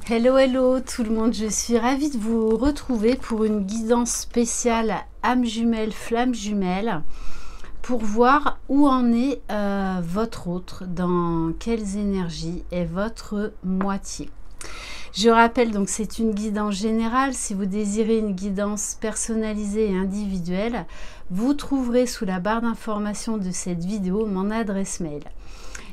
Hello, hello tout le monde, je suis ravie de vous retrouver pour une guidance spéciale âme jumelle, flamme jumelle, pour voir où en est votre autre, dans quelles énergies est votre moitié. Je rappelle donc c'est une guidance générale. Si vous désirez une guidance personnalisée et individuelle, vous trouverez sous la barre d'information de cette vidéo mon adresse mail.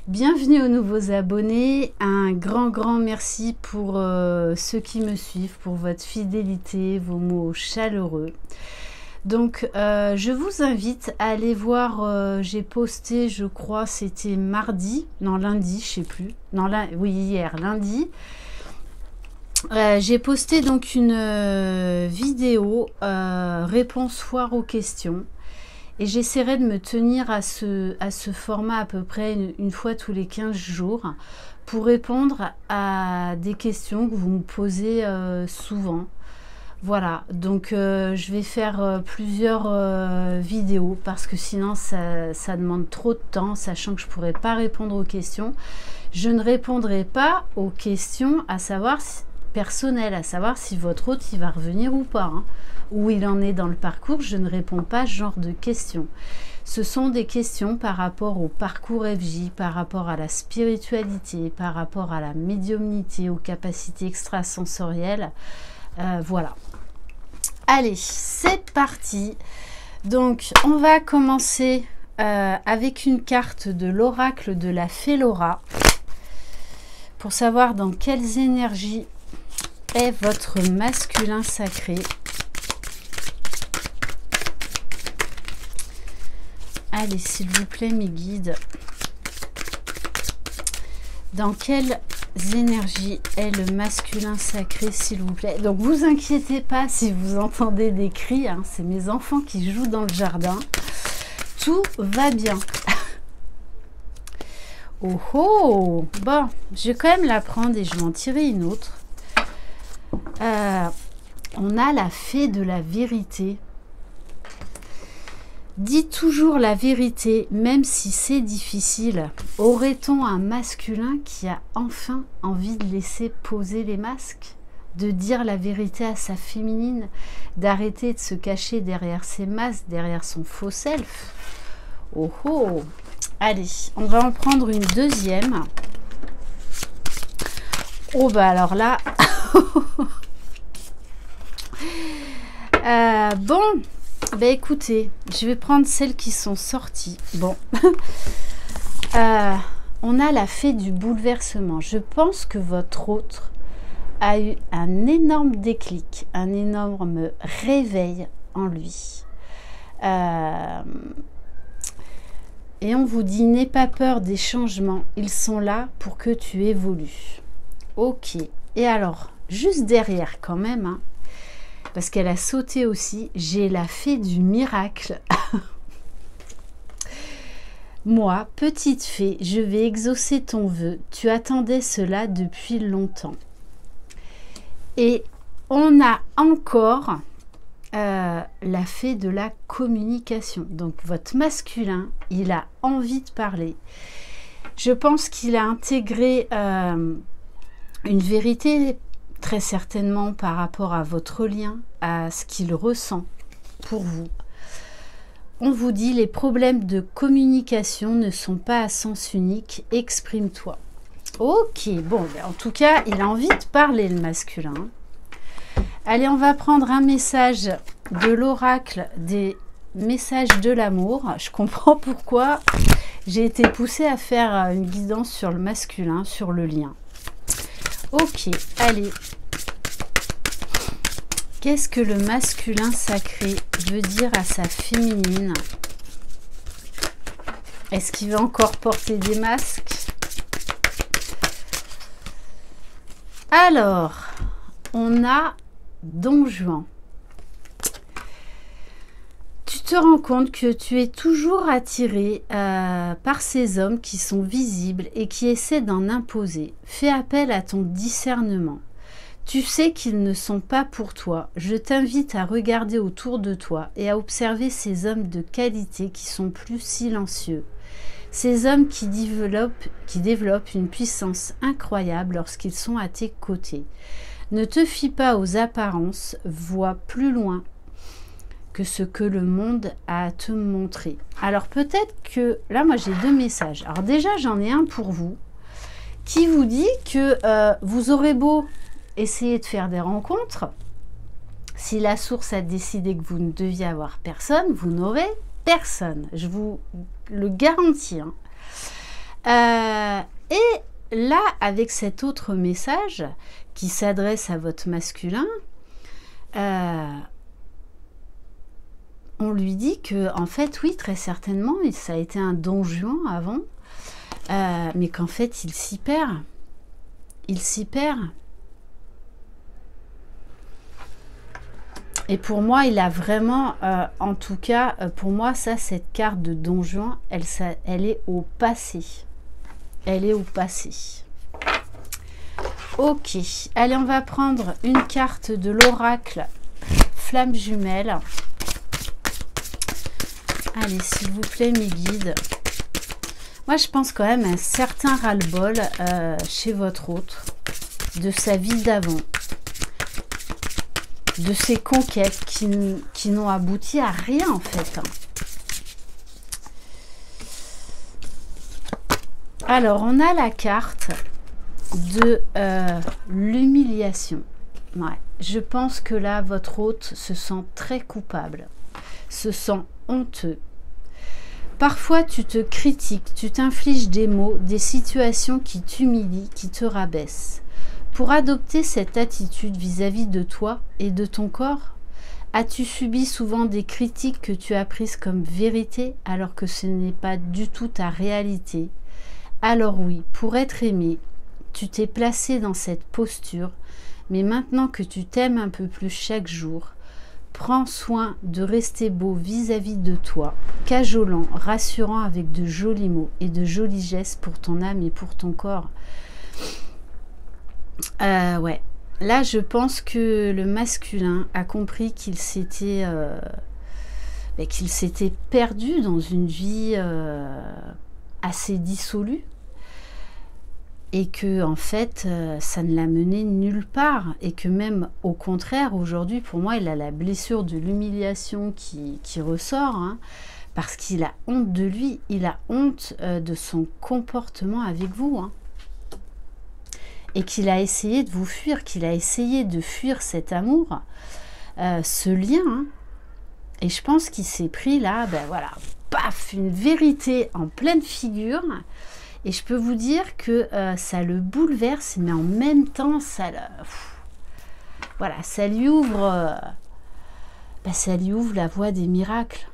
Bienvenue aux nouveaux abonnés, un grand merci pour ceux qui me suivent, pour votre fidélité, vos mots chaleureux. Donc je vous invite à aller voir, j'ai posté, je crois c'était mardi, non lundi, je sais plus, non oui hier, lundi. J'ai posté donc une vidéo réponse foire aux questions. Et j'essaierai de me tenir à ce format à peu près une fois tous les 15 jours pour répondre à des questions que vous me posez souvent. Voilà, donc je vais faire plusieurs vidéos parce que sinon ça demande trop de temps, sachant que je ne pourrai pas répondre aux questions. Je ne répondrai pas aux questions à savoir personnelles, à savoir si votre hôte il va revenir ou pas, hein. Où il en est dans le parcours, je ne réponds pas à ce genre de questions. Ce sont des questions par rapport au parcours FJ, par rapport à la spiritualité, par rapport à la médiumnité, aux capacités extrasensorielles. Voilà. Allez, c'est parti. Donc, on va commencer avec une carte de l'oracle de la Fée Laura pour savoir dans quelles énergies est votre masculin sacré. Allez, s'il vous plaît, mes guides. Dans quelles énergies est le masculin sacré, s'il vous plaît? Donc, vous inquiétez pas si vous entendez des cris. Hein, c'est mes enfants qui jouent dans le jardin. Tout va bien. Oh oh! Bon, je vais quand même la prendre et je vais en tirer une autre. On a la fée de la vérité. Dis toujours la vérité, même si c'est difficile. Aurait-on un masculin qui a enfin envie de laisser poser les masques? De dire la vérité à sa féminine? D'arrêter de se cacher derrière ses masques, derrière son faux self? Oh oh! Allez, on va en prendre une deuxième. Oh bah alors là... bon... Ben écoutez, je vais prendre celles qui sont sorties. Bon, on a la fée du bouleversement. Je pense que votre autre a eu un énorme déclic, un énorme réveil en lui. Et on vous dit, n'aie pas peur des changements. Ils sont là pour que tu évolues. Ok. Et alors, juste derrière quand même, hein, parce qu'elle a sauté aussi, j'ai la fée du miracle. Moi, petite fée, je vais exaucer ton vœu. Tu attendais cela depuis longtemps. Et on a encore la fée de la communication. Donc, votre masculin, il a envie de parler. Je pense qu'il a intégré une vérité très certainement par rapport à votre lien, à ce qu'il ressent pour vous. On vous dit, les problèmes de communication ne sont pas à sens unique, exprime-toi. Ok, bon, en tout cas, il a envie de parler, le masculin. Allez, on va prendre un message de l'oracle des messages de l'amour. Je comprends pourquoi j'ai été poussée à faire une guidance sur le masculin, sur le lien. Ok, allez. Qu'est-ce que le masculin sacré veut dire à sa féminine? Est-ce qu'il va encore porter des masques? Alors, on a Don Juan. Tu te rends compte que tu es toujours attiré par ces hommes qui sont visibles et qui essaient d'en imposer. Fais appel à ton discernement. Tu sais qu'ils ne sont pas pour toi. Je t'invite à regarder autour de toi et à observer ces hommes de qualité qui sont plus silencieux. Ces hommes qui développent une puissance incroyable lorsqu'ils sont à tes côtés. Ne te fie pas aux apparences, vois plus loin que ce que le monde a à te montrer. Alors peut-être que, là moi j'ai 2 messages. Alors déjà j'en ai un pour vous, qui vous dit que vous aurez beau essayer de faire des rencontres, si la source a décidé que vous ne deviez avoir personne, vous n'aurez personne. Je vous le garantis. Hein. Et là, avec cet autre message qui s'adresse à votre masculin, on lui dit que, en fait, oui, très certainement, ça a été un don Juan avant, mais qu'en fait, il s'y perd. Il s'y perd. Et pour moi, il a vraiment, en tout cas, pour moi, ça, cette carte de Don Juan, elle est au passé. Elle est au passé. Ok. Allez, on va prendre une carte de l'oracle Flamme Jumelle. Allez, s'il vous plaît, mes guides. Moi, je pense quand même à un certain ras-le-bol chez votre autre, de sa vie d'avant, de ses conquêtes qui n'ont abouti à rien, en fait. Alors, on a la carte de l'humiliation. Ouais, je pense que là, votre hôte se sent très coupable, se sent honteux. Parfois, tu te critiques, tu t'infliges des mots, des situations qui t'humilient, qui te rabaissent. Pour adopter cette attitude vis-à-vis de toi et de ton corps, as-tu subi souvent des critiques que tu as prises comme vérité alors que ce n'est pas du tout ta réalité? Alors oui, pour être aimé, tu t'es placé dans cette posture, mais maintenant que tu t'aimes un peu plus chaque jour, prends soin de rester beau vis-à-vis de toi, cajolant, rassurant avec de jolis mots et de jolis gestes pour ton âme et pour ton corps. Ouais. Là, je pense que le masculin a compris qu'il s'était perdu dans une vie assez dissolue et que en fait ça ne l'a mené nulle part et que même au contraire aujourd'hui pour moi il a la blessure de l'humiliation qui ressort, hein, parce qu'il a honte de lui, il a honte de son comportement avec vous, hein, et qu'il a essayé de vous fuir, qu'il a essayé de fuir cet amour, ce lien, hein, et je pense qu'il s'est pris là, ben voilà, paf, une vérité en pleine figure. Et je peux vous dire que ça le bouleverse, mais en même temps, voilà, ça lui ouvre la voie des miracles,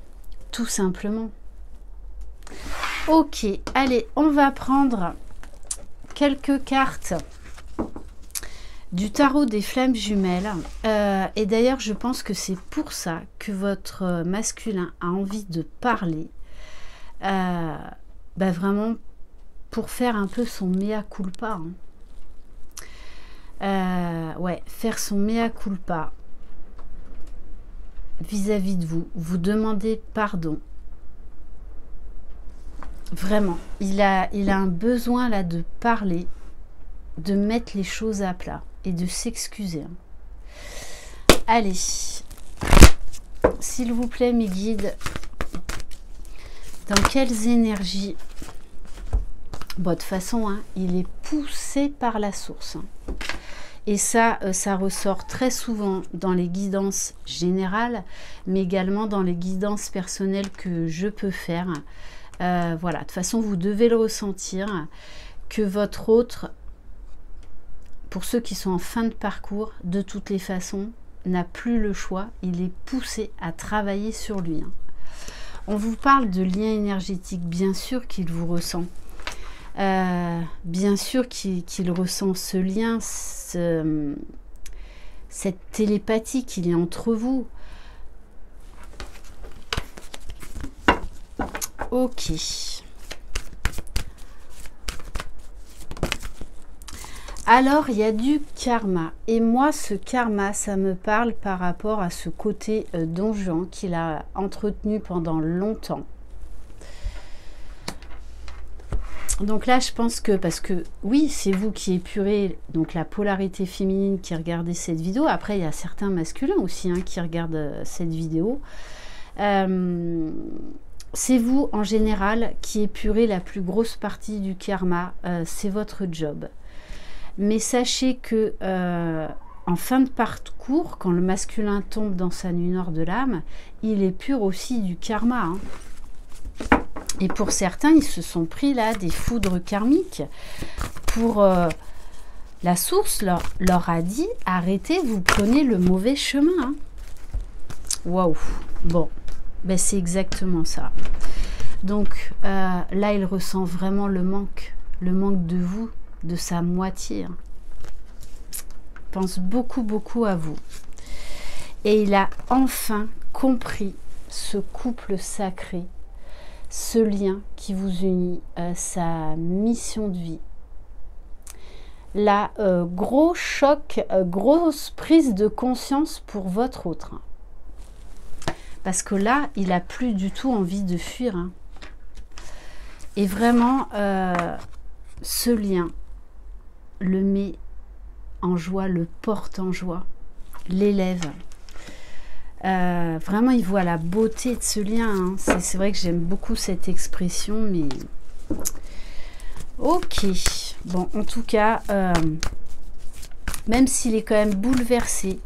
tout simplement. Ok, allez, on va prendre quelques cartes du tarot des flammes jumelles. Et d'ailleurs, je pense que c'est pour ça que votre masculin a envie de parler. Vraiment, pour faire un peu son mea culpa. Hein. Ouais, faire son mea culpa vis-à-vis de vous. Vous demandez pardon. Vraiment, il a un besoin là de parler, de mettre les choses à plat et de s'excuser. Hein. Allez, s'il vous plaît, mes guides, dans quelles énergies? Bon, de toute façon, hein, il est poussé par la source. Hein. Et ça ressort très souvent dans les guidances générales, mais également dans les guidances personnelles que je peux faire. Voilà, de toute façon, vous devez le ressentir, que votre autre, pour ceux qui sont en fin de parcours, de toutes les façons, n'a plus le choix. Il est poussé à travailler sur lui. Hein. On vous parle de lien énergétique, bien sûr qu'il vous ressent. Bien sûr qu'il ressent ce lien, cette télépathie qu'il y a entre vous. Ok. Alors, il y a du karma. Et moi, ce karma, ça me parle par rapport à ce côté Don Juan qu'il a entretenu pendant longtemps. Donc là, je pense que, parce que oui, c'est vous qui épurez donc la polarité féminine qui regardez cette vidéo. Après, il y a certains masculins aussi hein, qui regardent cette vidéo. C'est vous, en général, qui épurez la plus grosse partie du karma. C'est votre job. Mais sachez que en fin de parcours, quand le masculin tombe dans sa nuit noire de l'âme, il épure aussi du karma. Hein. Et pour certains, ils se sont pris là des foudres karmiques. Pour la source leur a dit, arrêtez, vous prenez le mauvais chemin. Hein. Waouh. Bon, ben c'est exactement ça. Donc là, il ressent vraiment le manque de vous, de sa moitié. Hein. Il pense beaucoup, beaucoup à vous. Et il a enfin compris ce couple sacré, ce lien qui vous unit, sa mission de vie. Là, gros choc, grosse prise de conscience pour votre autre. Hein. Parce que là, il n'a plus du tout envie de fuir. Hein. Et vraiment, ce lien le met en joie, le porte en joie, l'élève. Vraiment, il voit la beauté de ce lien. Hein. C'est vrai que j'aime beaucoup cette expression, mais... Ok. Bon, en tout cas, même s'il est quand même bouleversé,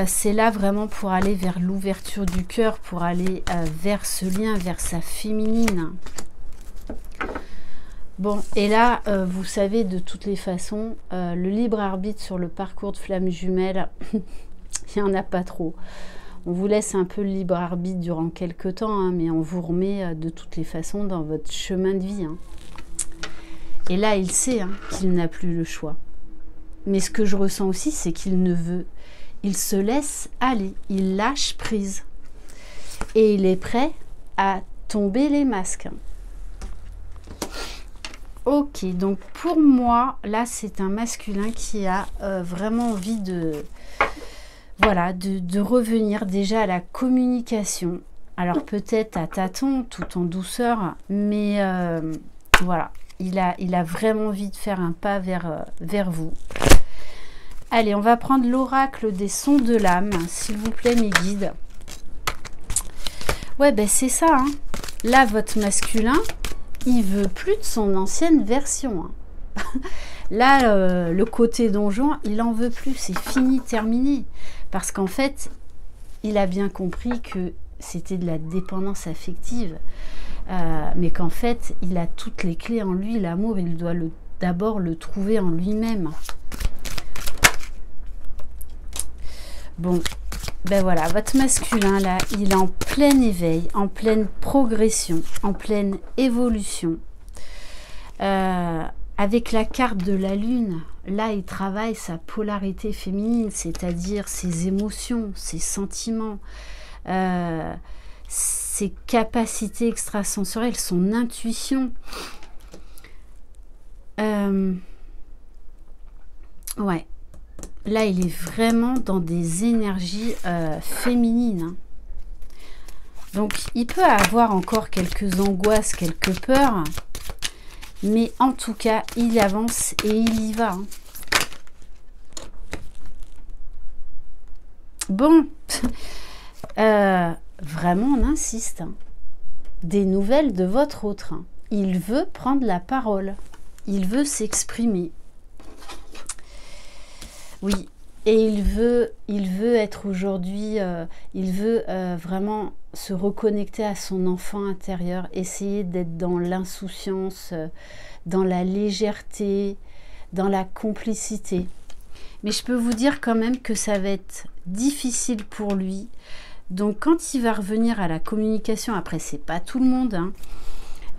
c'est là vraiment pour aller vers l'ouverture du cœur, pour aller vers ce lien, vers sa féminine. Bon, et là, vous savez, de toutes les façons, le libre arbitre sur le parcours de flamme jumelle, il n'y en a pas trop. On vous laisse un peu le libre arbitre durant quelques temps, hein, mais on vous remet de toutes les façons dans votre chemin de vie. Hein. Et là, il sait hein, qu'il n'a plus le choix. Mais ce que je ressens aussi, c'est qu'il ne veut. Il se laisse aller, il lâche prise. Et il est prêt à tomber les masques. Ok, donc pour moi, là, c'est un masculin qui a vraiment envie de... Voilà, de revenir déjà à la communication. Alors peut-être à tâtons, tout en douceur, mais voilà, il a vraiment envie de faire un pas vers vous. Allez, on va prendre l'oracle des sons de l'âme, s'il vous plaît, mes guides. Ouais, ben c'est ça, hein. Là, votre masculin, il veut plus de son ancienne version. Hein. Là, le côté donjon, il en veut plus, c'est fini, terminé. Parce qu'en fait, il a bien compris que c'était de la dépendance affective, mais qu'en fait, il a toutes les clés en lui, l'amour, il doit d'abord le trouver en lui-même. Bon, ben voilà, votre masculin, là, il est en plein éveil, en pleine progression, en pleine évolution. Avec la carte de la lune, là, il travaille sa polarité féminine, c'est-à-dire ses émotions, ses sentiments, ses capacités extrasensorielles, son intuition. Ouais. Là, il est vraiment dans des énergies féminines. Hein. Donc, il peut avoir encore quelques angoisses, quelques peurs. Mais en tout cas, il avance et il y va. Hein. Bon. Vraiment, on insiste. Hein. Des nouvelles de votre autre. Hein. Il veut prendre la parole. Il veut s'exprimer. Oui, et il veut être aujourd'hui, il veut vraiment se reconnecter à son enfant intérieur, essayer d'être dans l'insouciance, dans la légèreté, dans la complicité. Mais je peux vous dire quand même que ça va être difficile pour lui. Donc quand il va revenir à la communication, après c'est pas tout le monde,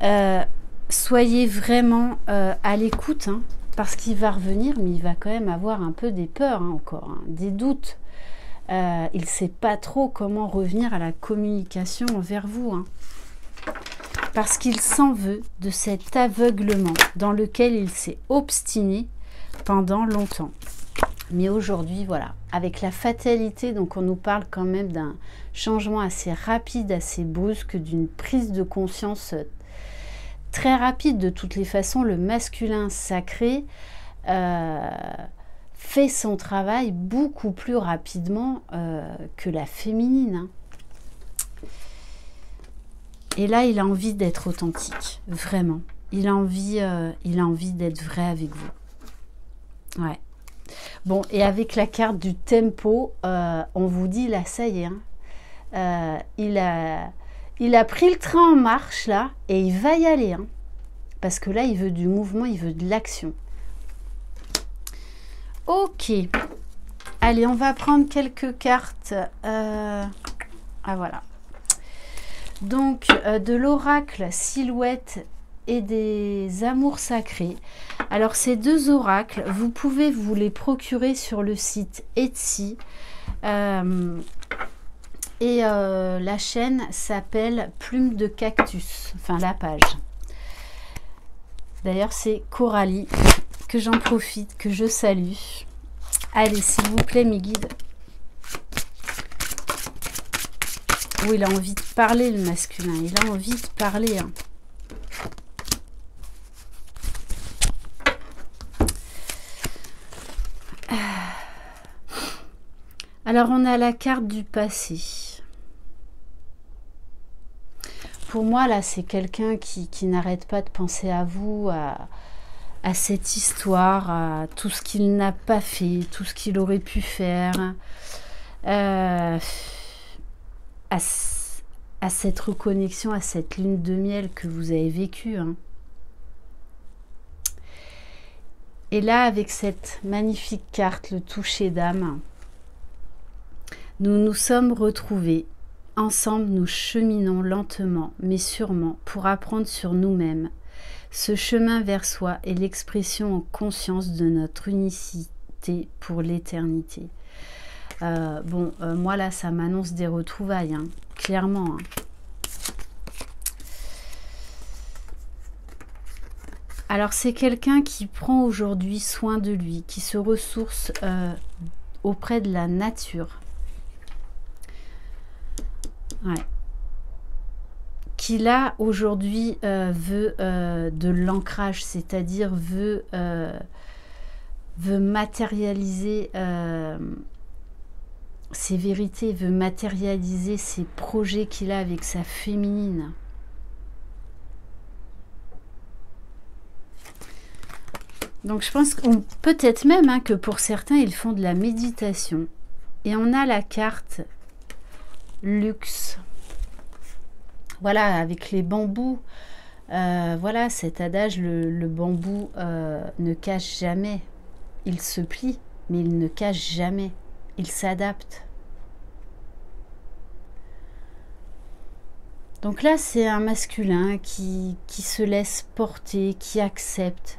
hein, soyez vraiment à l'écoute, hein. Parce qu'il va revenir, mais il va quand même avoir un peu des peurs hein, encore, hein, des doutes. Il ne sait pas trop comment revenir à la communication envers vous. Hein. Parce qu'il s'en veut de cet aveuglement dans lequel il s'est obstiné pendant longtemps. Mais aujourd'hui, voilà, avec la fatalité, donc on nous parle quand même d'un changement assez rapide, assez brusque, d'une prise de conscience très rapide. De toutes les façons, le masculin sacré fait son travail beaucoup plus rapidement que la féminine. Hein. Et là, il a envie d'être authentique, vraiment. Il a envie d'être vrai avec vous. Ouais. Bon, et avec la carte du tempo, on vous dit, là, ça y est, hein, il a pris le train en marche, là, et il va y aller. Hein, parce que là, il veut du mouvement, il veut de l'action. Ok. Allez, on va prendre quelques cartes. Ah, voilà. Donc, de l'oracle Silhouette et des amours sacrés. Alors, ces deux oracles, vous pouvez vous les procurer sur le site Etsy. La chaîne s'appelle Plume de Cactus. Enfin, la page. D'ailleurs, c'est Coralie que j'en profite, que je salue. Allez, s'il vous plaît, mes guides. Oh, il a envie de parler, le masculin. Il a envie de parler. Hein. Alors, on a la carte du passé. Pour moi, là, c'est quelqu'un qui n'arrête pas de penser à vous, à cette histoire, à tout ce qu'il n'a pas fait, tout ce qu'il aurait pu faire. À cette reconnexion, à cette lune de miel que vous avez vécue. Hein. Et là, avec cette magnifique carte, le toucher d'âme, nous nous sommes retrouvés. Ensemble, nous cheminons lentement, mais sûrement, pour apprendre sur nous-mêmes. Ce chemin vers soi est l'expression en conscience de notre unicité pour l'éternité. Moi là, ça m'annonce des retrouvailles, hein, clairement. Hein. Alors, c'est quelqu'un qui prend aujourd'hui soin de lui, qui se ressource auprès de la nature. Ouais. Qui là, aujourd'hui, veut de l'ancrage, c'est-à-dire veut matérialiser ses vérités, veut matérialiser ses projets qu'il a avec sa féminine. Donc je pense peut-être même hein, que pour certains, ils font de la méditation. Et on a la carte luxe. Voilà, avec les bambous. Voilà, cet adage, le bambou ne cache jamais. Il se plie, mais il ne cache jamais. Il s'adapte. Donc là, c'est un masculin qui se laisse porter, qui accepte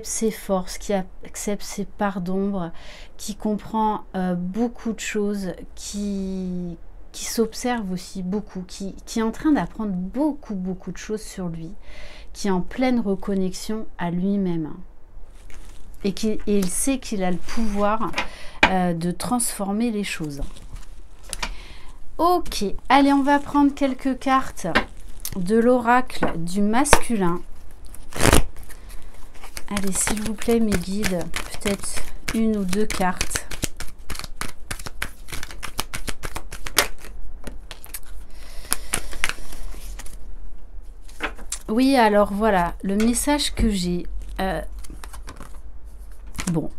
ses forces, qui accepte ses parts d'ombre, qui comprend beaucoup de choses, qui s'observe aussi beaucoup, qui est en train d'apprendre beaucoup de choses sur lui, qui est en pleine reconnexion à lui-même. Et il sait qu'il a le pouvoir de transformer les choses. Ok, allez, on va prendre quelques cartes de l'oracle du masculin. Allez, s'il vous plaît, mes guides, peut-être une ou deux cartes. Oui, alors voilà, le message que j'ai... Bon,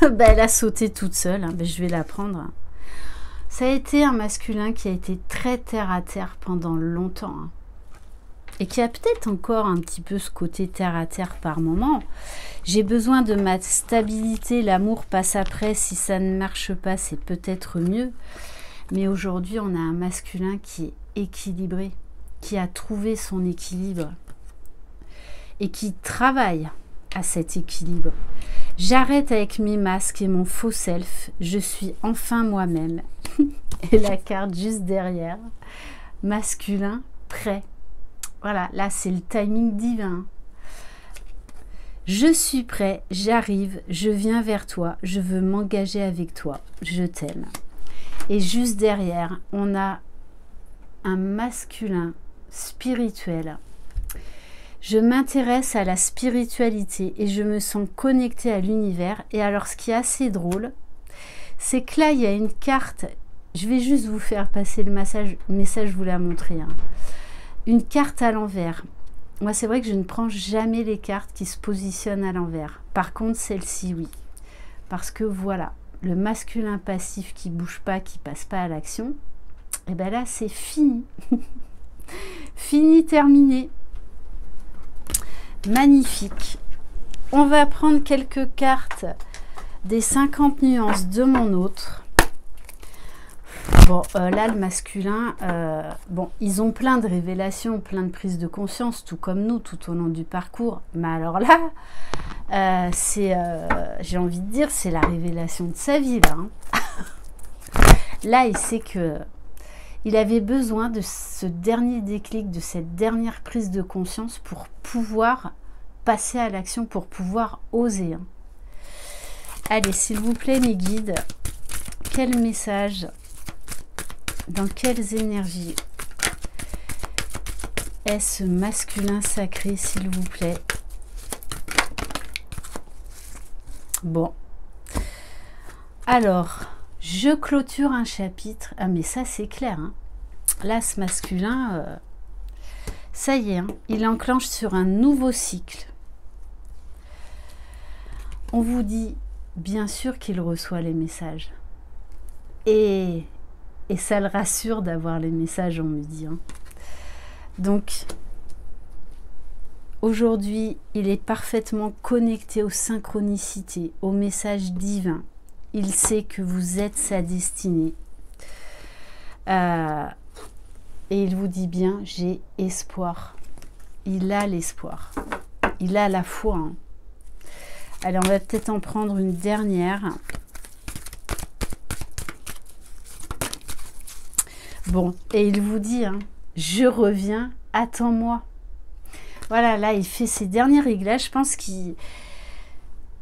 elle a sauté toute seule, hein, je vais la prendre. Ça a été un masculin qui a été très terre à terre pendant longtemps. Hein, et qui a peut-être encore un petit peu ce côté terre à terre par moment. J'ai besoin de ma stabilité, l'amour passe après, si ça ne marche pas, c'est peut-être mieux. Mais aujourd'hui, on a un masculin qui est équilibré, qui a trouvé son équilibre. Et qui travaille à cet équilibre. J'arrête avec mes masques et mon faux self. Je suis enfin moi-même. Et la carte juste derrière. Masculin, prêt. Voilà, là c'est le timing divin. Je suis prêt, j'arrive, je viens vers toi. Je veux m'engager avec toi. Je t'aime. Et juste derrière, on a un masculin spirituel Je m'intéresse à la spiritualité et je me sens connectée à l'univers. Et alors, ce qui est assez drôle, c'est que là, il y a une carte. Je vais juste vous faire passer le message, vous la montrer. Hein. Une carte à l'envers. Moi, c'est vrai que je ne prends jamais les cartes qui se positionnent à l'envers. Par contre, celle-ci, oui. Parce que voilà, le masculin passif qui bouge pas, qui passe pas à l'action, et bien là, c'est fini. Fini, terminé. Magnifique. On va prendre quelques cartes des 50 nuances de mon autre. Bon, là, le masculin, bon, ils ont plein de révélations, plein de prises de conscience, tout comme nous, tout au long du parcours. Mais alors là, j'ai envie de dire, c'est la révélation de sa vie, là. Hein. Là, il sait que il avait besoin de ce dernier déclic, de cette dernière prise de conscience pour pouvoir passer à l'action, pour pouvoir oser. Hein. Allez, s'il vous plaît, mes guides, quel message, dans quelles énergies est ce masculin sacré, s'il vous plaît? Bon. Alors, je clôture un chapitre. Ah, mais ça, c'est clair. Hein. Là, ce masculin, ça y est, hein, il enclenche sur un nouveau cycle. On vous dit, bien sûr qu'il reçoit les messages. Et ça le rassure d'avoir les messages, on me dit. Hein. Donc, aujourd'hui, il est parfaitement connecté aux synchronicités, aux messages divins. Il sait que vous êtes sa destinée. Et il vous dit bien, j'ai espoir. Il a l'espoir. Il a la foi. Hein. Allez, on va peut-être en prendre une dernière. Bon, et il vous dit, hein, je reviens, attends-moi. Voilà, là, il fait ses derniers réglages. Je pense qu'il...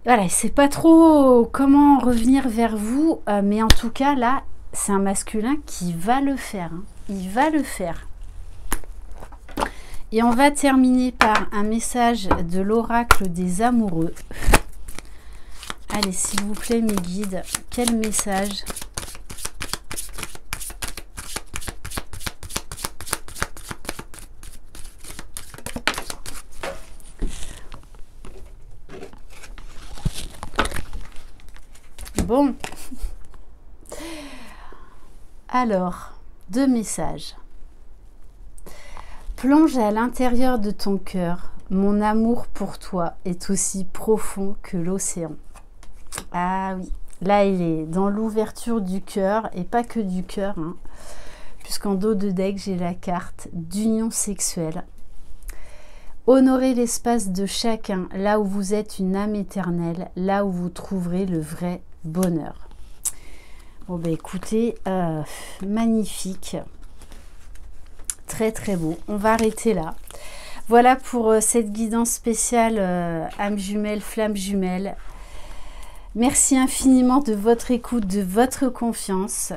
Voilà, il ne sait pas trop comment revenir vers vous. Mais en tout cas, là, c'est un masculin qui va le faire. Hein. Il va le faire. Et on va terminer par un message de l'oracle des amoureux. Allez, s'il vous plaît, mes guides, quel message ? Bon, alors, 2 messages. Plonge à l'intérieur de ton cœur. Mon amour pour toi est aussi profond que l'océan. Ah oui, là il est dans l'ouverture du cœur, et pas que du cœur, hein, puisqu'en dos de deck j'ai la carte d'union sexuelle. Honorez l'espace de chacun, là où vous êtes une âme éternelle, là où vous trouverez le vrai bonheur. Bon ben écoutez, magnifique, très très beau. On va arrêter là. Voilà pour cette guidance spéciale âme jumelle, flamme jumelle. Merci infiniment de votre écoute, de votre confiance.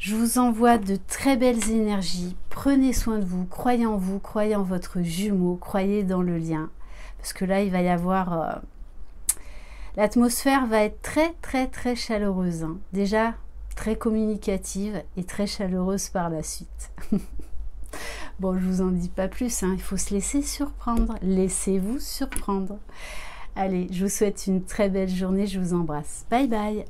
Je vous envoie de très belles énergies. Prenez soin de vous, croyez en vous, croyez en votre jumeau, croyez dans le lien. Parce que là, il va y avoir... l'atmosphère va être très, très, très chaleureuse. Hein. Déjà, très communicative et très chaleureuse par la suite. Bon, je vous en dis pas plus. Hein. Il faut se laisser surprendre. Laissez-vous surprendre. Allez, je vous souhaite une très belle journée. Je vous embrasse. Bye bye.